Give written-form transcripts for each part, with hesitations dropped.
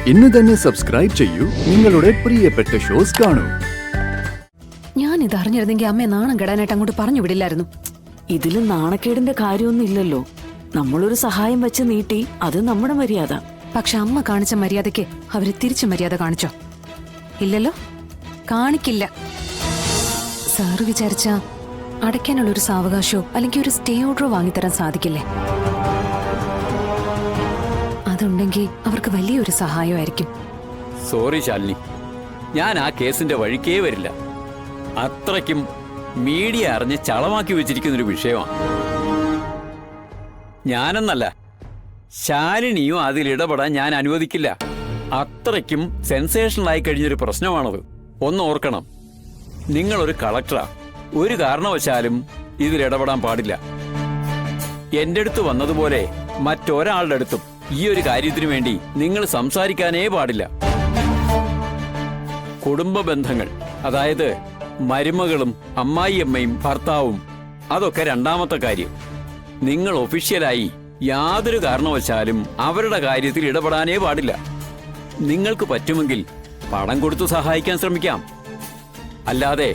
ഇന്ന് തന്നെ സബ്സ്ക്രൈബ് ചെയ്യൂ നിങ്ങളുടെ പ്രിയപ്പെട്ട ഷോസ് കാണൂ. ഞാൻ ഇത് അറിഞ്ഞിരുന്നെങ്കിൽ അമ്മയെ നാണം കെടാനായിട്ട് അങ്ങോട്ട് പറഞ്ഞു വിടില്ലായിരുന്നു. ഇതിലും നാണക്കേടിന്റെ കാര്യമൊന്നും ഇല്ലല്ലോ. നമ്മളൊരു സഹായം വെച്ച് നീട്ടി, അത് നമ്മുടെ മര്യാദ. പക്ഷെ അമ്മ കാണിച്ച മര്യാദയ്ക്ക് അവര് തിരിച്ചു മര്യാദ കാണിച്ചോ? ഇല്ലല്ലോ, കാണിക്കില്ല. സാറ് വിചാരിച്ച അടയ്ക്കാനുള്ള ഒരു സാവകാശോ അല്ലെങ്കിൽ ഒരു സ്റ്റേ ഓർഡറോ വാങ്ങിത്തരാൻ സാധിക്കില്ലേ? അതുണ്ടെങ്കിൽ അവർക്ക് വലിയൊരു സഹായമായിരിക്കും. സോറി ശാലിനി, ഞാൻ ആ കേസിന്റെ വഴിക്കേ വരില്ല. അത്രയ്ക്കും മീഡിയ അറിഞ്ഞ് ചളമാക്കി വെച്ചിരിക്കുന്നൊരു വിഷയമാണ്. ഞാനെന്നല്ല, ശാലിനിയും അതിൽ ഇടപെടാൻ ഞാൻ അനുവദിക്കില്ല. അത്രയ്ക്കും സെൻസേഷണലായി കഴിഞ്ഞൊരു പ്രശ്നമാണത്. ഒന്ന് ഓർക്കണം, നിങ്ങളൊരു കളക്ടറാ. ഒരു കാരണവശാലും ഇതിൽ ഇടപെടാൻ പാടില്ല. എന്റെ അടുത്ത് വന്നതുപോലെ മറ്റൊരാളുടെ അടുത്തും ഈ ഒരു കാര്യത്തിനു വേണ്ടി നിങ്ങൾ സംസാരിക്കാനേ പാടില്ല. കുടുംബ ബന്ധങ്ങൾ, അതായത് മരുമകളും അമ്മായിയമ്മയും ഭർത്താവും, അതൊക്കെ രണ്ടാമത്തെ കാര്യം. നിങ്ങൾ ഒഫീഷ്യലായി യാതൊരു കാരണവശാലും അവരുടെ കാര്യത്തിൽ ഇടപെടാനേ പാടില്ല. നിങ്ങൾക്ക് പറ്റുമെങ്കിൽ പണം കൊടുത്തു സഹായിക്കാൻ ശ്രമിക്കാം. അല്ലാതെ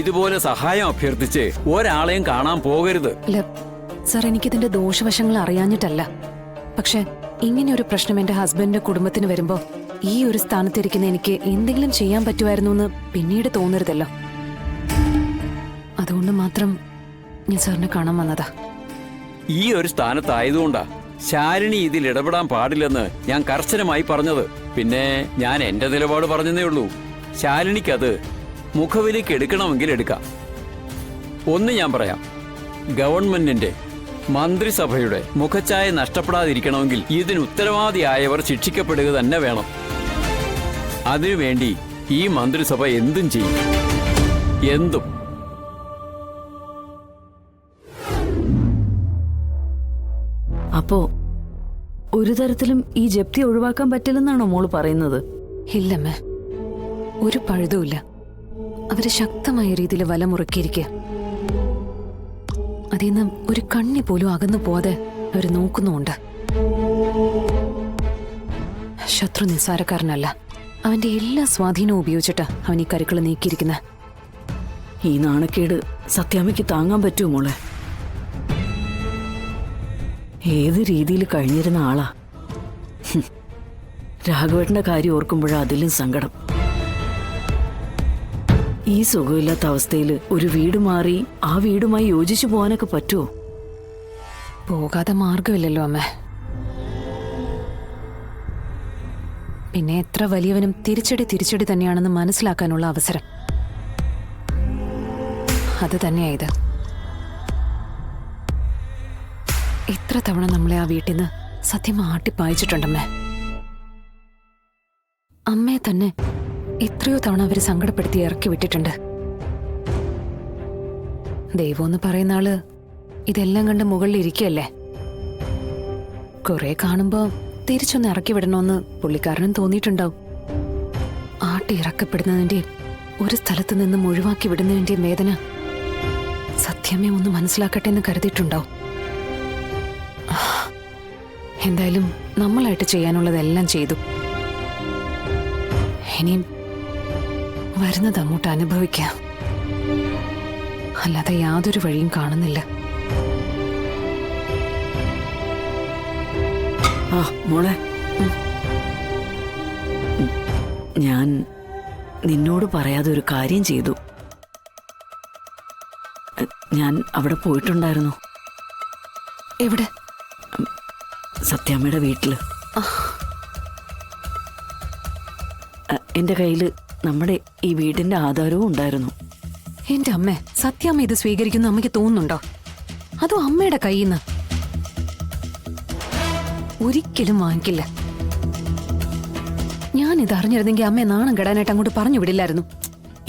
ഇതുപോലെ സഹായം അഭ്യർത്ഥിച്ച് ഒരാളെയും കാണാൻ പോകരുത്. സർ, എനിക്കിതിന്റെ ദോഷവശങ്ങൾ അറിയാഞ്ഞിട്ടല്ല. പക്ഷെ ഇങ്ങനെ ഒരു പ്രശ്നം എന്റെ ഹസ്ബൻഡിന്റെ കുടുംബത്തിന് വരുമ്പോ ഈ ഒരു സ്ഥാനത്തിരിക്കുന്ന എനിക്ക് എന്തെങ്കിലും ചെയ്യാൻ പറ്റുമായിരുന്നു എന്ന് പിന്നീട് തോന്നരുതല്ലോ. അതുകൊണ്ട് മാത്രം ഞാൻ സാറിനെ കാണാൻ വന്നതാ. ഈ ഒരു സ്ഥാനത്തായതുകൊണ്ടാ ശാലിനി ഇതിൽ ഇടപെടാൻ പാടില്ലെന്ന് ഞാൻ കർശനമായി പറഞ്ഞത്. പിന്നെ ഞാൻ എന്റെ നിലപാട് പറഞ്ഞതേ ഉള്ളൂ. ശാലിനിക്കത് മുഖവിലേക്ക് എടുക്കണമെങ്കിൽ എടുക്കാം. ഒന്ന് ഞാൻ പറയാം, ഗവൺമെന്റിന്റെ മന്ത്രിസഭയുടെ മുഖച്ഛായ നഷ്ടപ്പെടാതിരിക്കണമെങ്കിൽ ഇതിന് ഉത്തരവാദിയായവർ ശിക്ഷിക്കപ്പെടുക തന്നെ വേണം. അതിനുവേണ്ടി ഈ മന്ത്രിസഭ എന്തും ചെയ്യും, എന്തും. അപ്പോ ഒരു തരത്തിലും ഈ ജപ്തി ഒഴിവാക്കാൻ പറ്റില്ലെന്നാണോ മോള് പറയുന്നത്? ഇല്ലമ്മേ, ഒരു പഴുതുമില്ല. അവര് ശക്തമായ രീതിയിൽ വല മുറുക്കിയിരിക്കുക. അതിന്ന് ഒരു കണ്ണി പോലും അകന്നു പോവാതെ അവര് നോക്കുന്നുമുണ്ട്. ശത്രു നിസ്സാരക്കാരനല്ല. അവന്റെ എല്ലാ സ്വാധീനവും ഉപയോഗിച്ചിട്ടാ അവൻ ഈ കരുക്കള് നീക്കിയിരിക്കുന്നത്. ഈ നാണക്കേട് സത്യാമ്മയ്ക്ക് താങ്ങാൻ പറ്റുമോ മോളെ? ഏത് രീതിയിൽ കഴിഞ്ഞിരുന്ന ആളാ. രാഘവേട്ടന്റെ കാര്യം ഓർക്കുമ്പോഴാ അതിലും സങ്കടം. ഈ സുഖമില്ലാത്ത അവസ്ഥയിൽ ഒരു വീട് മാറി ആ വീടുമായി യോജിച്ചു പോകാനൊക്കെ പറ്റുമോ? പോകാതെ മാർഗമില്ലല്ലോ അമ്മേ. പിന്നെ എത്ര വലിയവനും തിരിച്ചടി തന്നെയാണെന്ന് മനസ്സിലാക്കാനുള്ള അവസരം അത് തന്നെയായത്. എത്ര തവണ നമ്മളെ ആ വീട്ടിൽ നിന്ന് സത്യം ആട്ടിപ്പായിച്ചിട്ടുണ്ടമ്മേ. അമ്മയെ തന്നെ എത്രയോ തവണ അവര് സങ്കടപ്പെടുത്തി ഇറക്കി വിട്ടിട്ടുണ്ട്. ദൈവം എന്ന് പറയുന്ന ആള് ഇതെല്ലാം കണ്ട് മുകളിൽ ഇരിക്കുകയല്ലേ. കുറെ കാണുമ്പോ തിരിച്ചൊന്ന് ഇറക്കി വിടണമെന്ന് പുള്ളിക്കാരനും തോന്നിയിട്ടുണ്ടാവും. ആട്ടി ഇറക്കപ്പെടുന്നതിന്റെയും ഒരു സ്ഥലത്ത് നിന്നും ഒഴിവാക്കി വിടുന്നതിന്റെയും വേദന സത്യമേ ഒന്ന് മനസ്സിലാക്കട്ടെ എന്ന് കരുതിയിട്ടുണ്ടാവും. എന്തായാലും നമ്മളായിട്ട് ചെയ്യാനുള്ളതെല്ലാം ചെയ്തു. ഇനിയും വരുന്നത് അങ്ങോട്ട് അനുഭവിക്കാം. അല്ലാതെ യാതൊരു വഴിയും കാണുന്നില്ല. ആ മോളെ, ഞാൻ നിന്നോട് പറയാതെ ഒരു കാര്യം ചെയ്തു. ഞാൻ അവിടെ പോയിട്ടുണ്ടായിരുന്നു. എവിടെ? സത്യാമ്മയുടെ വീട്ടില്. എന്റെ കയ്യില് നമ്മുടെ ഈ വീടിന്റെ ആധാരവും ഉണ്ടായിരുന്നു. എന്റെ അമ്മേ, സത്യാമ്മ ഇത് സ്വീകരിക്കുന്ന അമ്മയ്ക്ക് തോന്നുന്നുണ്ടോ? അതോ അമ്മയുടെ കയ്യിൽ നിന്ന്? ഒരിക്കലും വാങ്ങിക്കില്ല. ഞാൻ ഇത് അറിഞ്ഞിരുന്നെങ്കിൽ അമ്മയെ നാണം കെടാനായിട്ട് അങ്ങോട്ട് പറഞ്ഞു വിടില്ലായിരുന്നു.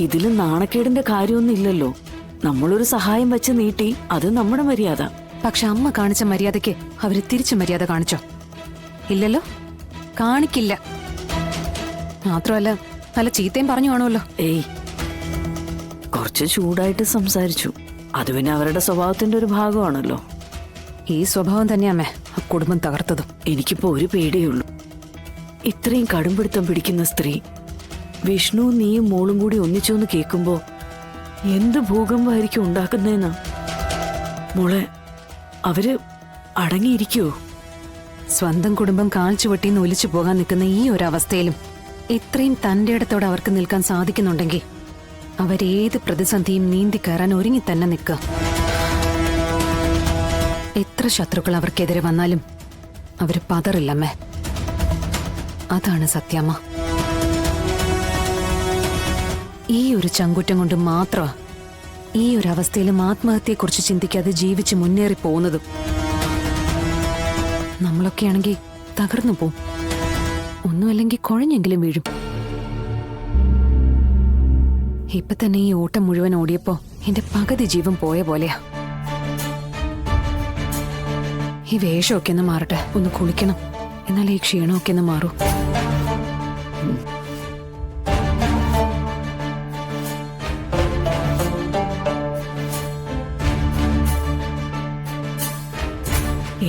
ഇതിലും നാണക്കേടിന്റെ കാര്യമൊന്നും ഇല്ലല്ലോ. നമ്മളൊരു സഹായം വെച്ച് നീട്ടി, അത് നമ്മുടെ മര്യാദ. പക്ഷെ അമ്മ കാണിച്ച മര്യാദയ്ക്ക് അവര് തിരിച്ചു മര്യാദ കാണിച്ചോ? ഇല്ലല്ലോ, കാണിക്കില്ല. മാത്രമല്ല നല്ല ചീത്തയും പറഞ്ഞു കാണുമല്ലോ. ഏയ്, കുറച്ച് ചൂടായിട്ട് സംസാരിച്ചു. അത് പിന്നെ അവരുടെ സ്വഭാവത്തിന്റെ ഒരു ഭാഗമാണല്ലോ. ഈ സ്വഭാവം തന്നെയാമേ ആ കുടുംബം തകർത്തതും. എനിക്കിപ്പോ ഒരു പേടിയുള്ളൂ. ഇത്രയും കടുംപിടുത്തം പിടിക്കുന്ന സ്ത്രീ വിഷ്ണു നീയും മോളും കൂടി ഒന്നിച്ചോന്ന് കേൾക്കുമ്പോ എന്ത് ഭൂകമ്പമായിരിക്കും ഉണ്ടാക്കുന്നതെന്നാ. മോളെ, അവര് അടങ്ങിയിരിക്കുവോ? സ്വന്തം കുടുംബം കാൽച്ചുവട്ടിന്ന് ഒലിച്ചു പോകാൻ നിൽക്കുന്ന ഈ ഒരു അവസ്ഥയിലും ഇത്രയും തന്റെ ഇടത്തോടെ അവർക്ക് നിൽക്കാൻ സാധിക്കുന്നുണ്ടെങ്കിൽ അവരേത് പ്രതിസന്ധിയും നീന്തി കയറാൻ ഒരുങ്ങി തന്നെ നിൽക്കുക. എത്ര ശത്രുക്കൾ അവർക്കെതിരെ വന്നാലും അവര് പതറില്ലമ്മേ. അതാണ് സത്യമ്മ. ഈ ഒരു ചങ്കുറ്റം കൊണ്ട് മാത്രമാ ഈ ഒരു അവസ്ഥയിലും ആത്മഹത്യയെക്കുറിച്ച് ചിന്തിക്കാതെ ജീവിച്ച് മുന്നേറി പോകുന്നതും. നമ്മളൊക്കെയാണെങ്കിൽ തകർന്നു പോവും, ഒന്നുമല്ലെങ്കിൽ കുഴഞ്ഞെങ്കിലും വീഴും. ഇപ്പൊ തന്നെ ഈ ഓട്ടം മുഴുവൻ ഓടിയപ്പോ എന്റെ പകുതി ജീവൻ പോയ പോലെയാ. ഈ വേഷമൊക്കെ ഒന്ന് മാറട്ടെ, ഒന്ന് കുളിക്കണം, എന്നാലേ ഈ ക്ഷീണമൊക്കെ ഒന്ന് മാറൂ.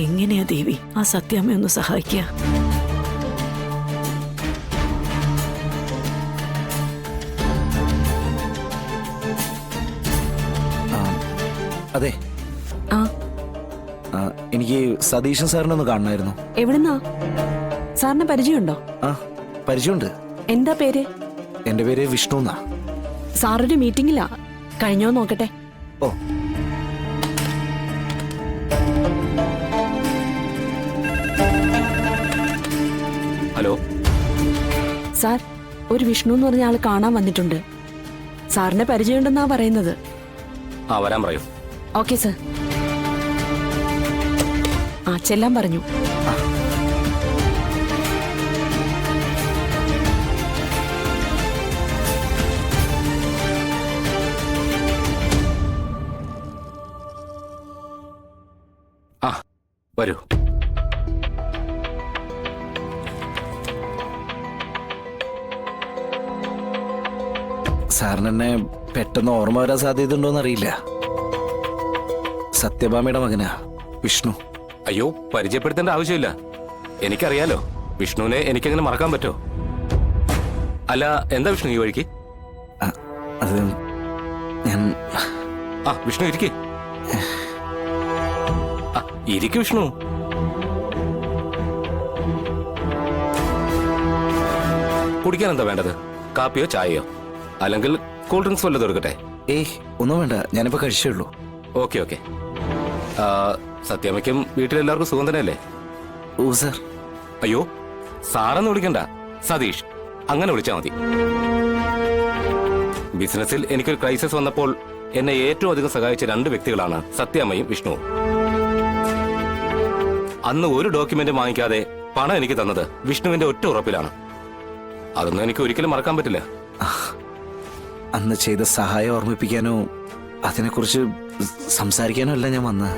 എങ്ങനെയാ ദേവി ആ സത്യാമ്മ ഒന്ന് സഹായിക്കുക? അതെ, ആ എനിക്ക് സതീശൻ സാറിനെ ഒന്ന് കാണണമായിരുന്നു. എവിടുന്നാ? സാറിന് പരിചയമുണ്ടോ? ആ, പരിചയമുണ്ട്. എന്താ പേര്? എന്റെ പേര് വിഷ്ണു എന്നാ. സാറൊരു മീറ്റിംഗിലാ, കഴിഞ്ഞോ നോക്കട്ടെ. ഓ, ഹലോ സാർ, ഒരു വിഷ്ണു എന്ന് പറഞ്ഞ ആള് കാണാൻ വന്നിട്ടുണ്ട്. സാറിന്റെ പരിചയമുണ്ടെന്നാ പറയുന്നത്. ആ, വരാൻ പറയൂ. Okay sir. ആ, ചെല്ലാൻ പറഞ്ഞു. ആ, വരൂ. സാറിന് എന്നെ പെട്ടെന്ന് ഓർമ്മ വരാൻ സാധ്യതയുണ്ടോന്ന് അറിയില്ല. സത്യഭാമയുടെ മകനാ വിഷ്ണു. അയ്യോ, പരിചയപ്പെടുത്തേണ്ട ആവശ്യമില്ല. എനിക്കറിയാലോ. വിഷ്ണുവിനെ എനിക്കെങ്ങനെ മറക്കാൻ പറ്റുമോ? അല്ല, എന്താ വിഷ്ണു ഈ വഴിക്ക്? ആ, അത് ഞാൻ ആ, വിഷ്ണു ഇരിക്കേ. ഇരിക്കു വിഷ്ണു. കുടിക്കാൻ എന്താ വേണ്ടത്? കാപ്പിയോ ചായയോ? അല്ലെങ്കിൽ കൂൾ ഡ്രിങ്ക്സ് വല്ലതും എടുക്കട്ടെ? ഏയ്, ഒന്നും വേണ്ട, ഞാനിപ്പോ കഴിച്ചേ ഉള്ളൂ. Okay okay. സത്യാമ്മയ്ക്കും വീട്ടിലെല്ലാവർക്കും സുഖം തന്നെയല്ലേ? ഓ സാർ. അയ്യോ, സാറെന്ന് വിളിക്കണ്ട, സതീഷ് അങ്ങനെ വിളിച്ചാൽ മതി. ബിസിനസ്സിൽ എനിക്കൊരു ക്രൈസിസ് വന്നപ്പോൾ എന്നെ ഏറ്റവും അധികം സഹായിച്ച രണ്ട് വ്യക്തികളാണ് സത്യാമ്മയും വിഷ്ണുവും. അന്ന് ഒരു ഡോക്യുമെന്റ് വാങ്ങിക്കാതെ പണം എനിക്ക് തന്നത് വിഷ്ണുവിന്റെ ഒറ്റ ഉറപ്പിലാണ്. അതൊന്നും എനിക്ക് ഒരിക്കലും മറക്കാൻ പറ്റില്ല. അന്ന് ചെയ്ത സഹായം ഓർമ്മിപ്പിക്കാനോ അതിനെക്കുറിച്ച് സംസാരിക്കാനോ അല്ല ഞാൻ വന്നത്.